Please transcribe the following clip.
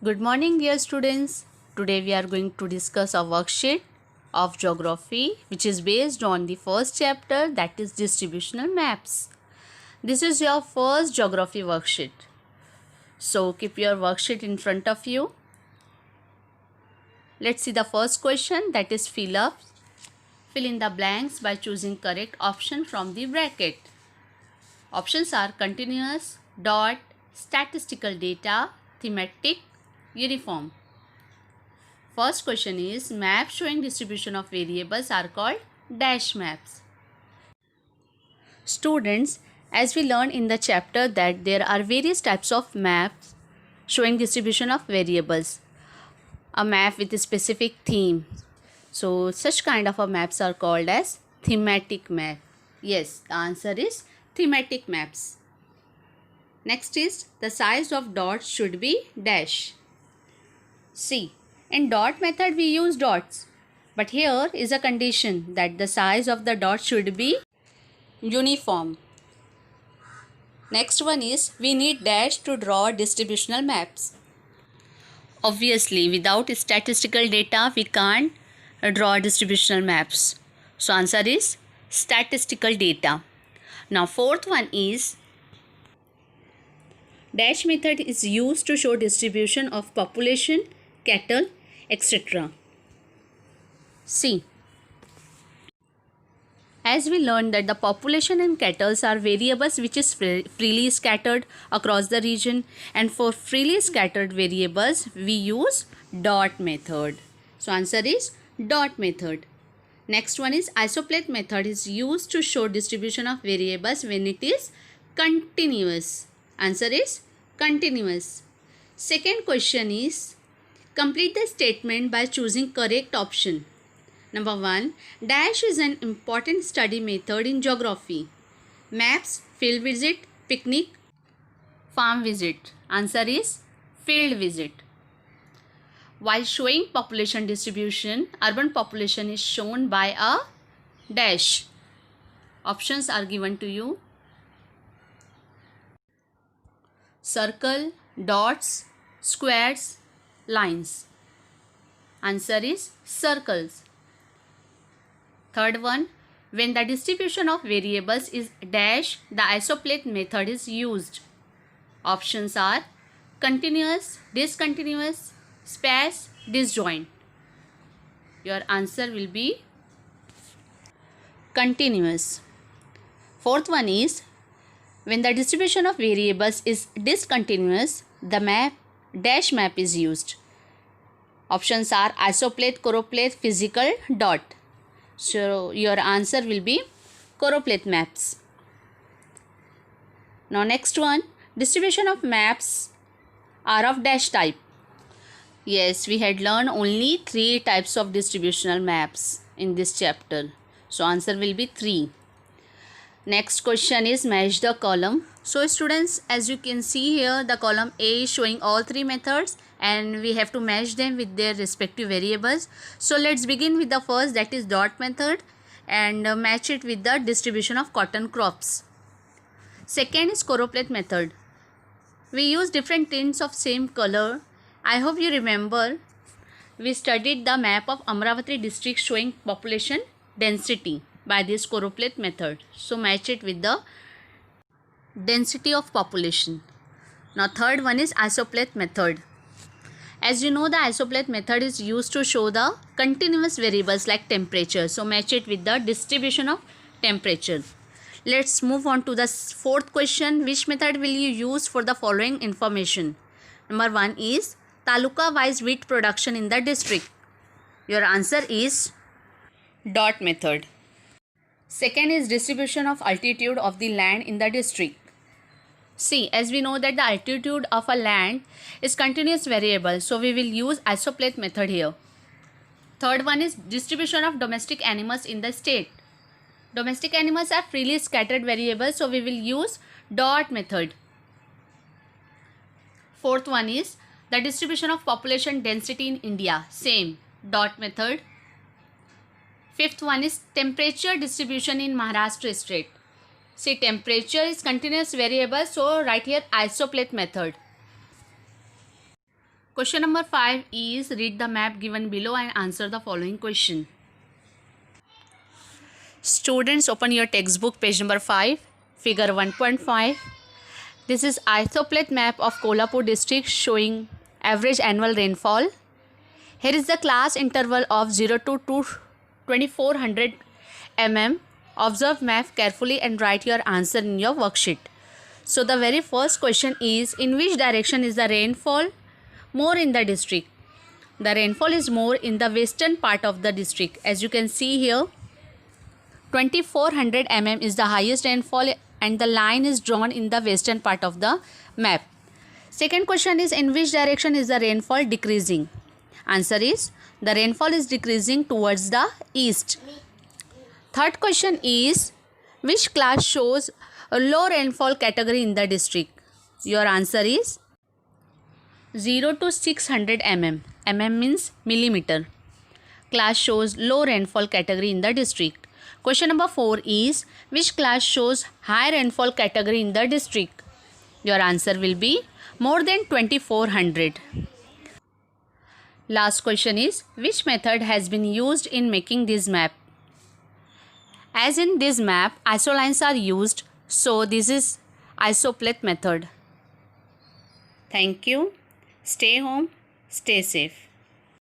Good morning, dear students. Today we are going to discuss a worksheet of geography which is based on the first chapter, that is distributional maps. This is your first geography worksheet. So keep your worksheet in front of you. Let's see the first question, that is fill up. Fill in the blanks by choosing correct option from the bracket. Options are continuous, dot, statistical data, thematic, uniform. First question is maps showing distribution of variables are called dash maps. Students, as we learned in the chapter that there are various types of maps showing distribution of variables. A map with a specific theme. So such kind of a maps are called as thematic map. Yes, the answer is thematic maps. Next is the size of dots should be dash. See, in dot method we use dots, but here is a condition that the size of the dot should be uniform. Next one is we need dash to draw distributional maps. Obviously, without statistical data we can't draw distributional maps. So answer is statistical data. Now fourth one is dash method is used to show distribution of population, cattle, etc. See, as we learned that the population and cattle are variables which is freely scattered across the region, and for freely scattered variables we use dot method. So answer is dot method. Next one is isopleth method is used to show distribution of variables when it is continuous. Answer is continuous. Second question is complete the statement by choosing correct option. Number 1. Dash is an important study method in geography. Maps, field visit, picnic, farm visit. Answer is field visit. While showing population distribution, urban population is shown by a dash. Options are given to you. Circle, dots, squares, lines. Answer is circles. Third one, when the distribution of variables is dash, the isopleth method is used. Options are continuous, discontinuous, sparse, disjoint. Your answer will be continuous. Fourth one is when the distribution of variables is discontinuous, the dash map is used. Options are isopleth, choropleth, physical, dot. So your answer will be choropleth maps. Now next one, distribution of maps are of dash type. Yes, we had learned only 3 types of distributional maps in this chapter. So answer will be 3. Next question is match the column. So students, as you can see here, the column A is showing all 3 methods and we have to match them with their respective variables. So let's begin with the first, that is dot method, and match it with the distribution of cotton crops. Second is choropleth method. We use different tints of same color. I hope you remember we studied the map of Amravati district showing population density by this choropleth method. So match it with the density of population. Now third one is isopleth method. As you know, the isopleth method is used to show the continuous variables like temperature. So match it with the distribution of temperature. Let's move on to the fourth question. Which method will you use for the following information? Number 1 is taluka wise wheat production in the district. Your answer is dot method. Second is distribution of altitude of the land in the district. See, as we know that the altitude of a land is continuous variable, so we will use isopleth method here. Third one is distribution of domestic animals in the state. Domestic animals are freely scattered variables, so we will use dot method. Fourth one is the distribution of population density in India. Same, dot method. Fifth one is temperature distribution in Maharashtra state. See, temperature is continuous variable, so write here isopleth method. Question number 5 is read the map given below and answer the following question. Students, open your textbook, page number 5, figure 1.5. This is isoplate map of Kolhapur district showing average annual rainfall. Here is the class interval of 0 to 2400 mm. Observe map carefully and write your answer in your worksheet. So the very first question is, in which direction is the rainfall more in the district? The rainfall is more in the western part of the district. As you can see here, 2400 mm is the highest rainfall and the line is drawn in the western part of the map. Second question is, in which direction is the rainfall decreasing? Answer is, the rainfall is decreasing towards the east. Third question is, which class shows a low rainfall category in the district? Your answer is 0 to 600 mm. Mm means millimeter. Class shows low rainfall category in the district. Question number 4 is, which class shows high rainfall category in the district? Your answer will be more than 2400. Last question is, which method has been used in making this map? As in this map, isolines are used, so this is isoplate method. Thank you. Stay home, stay safe.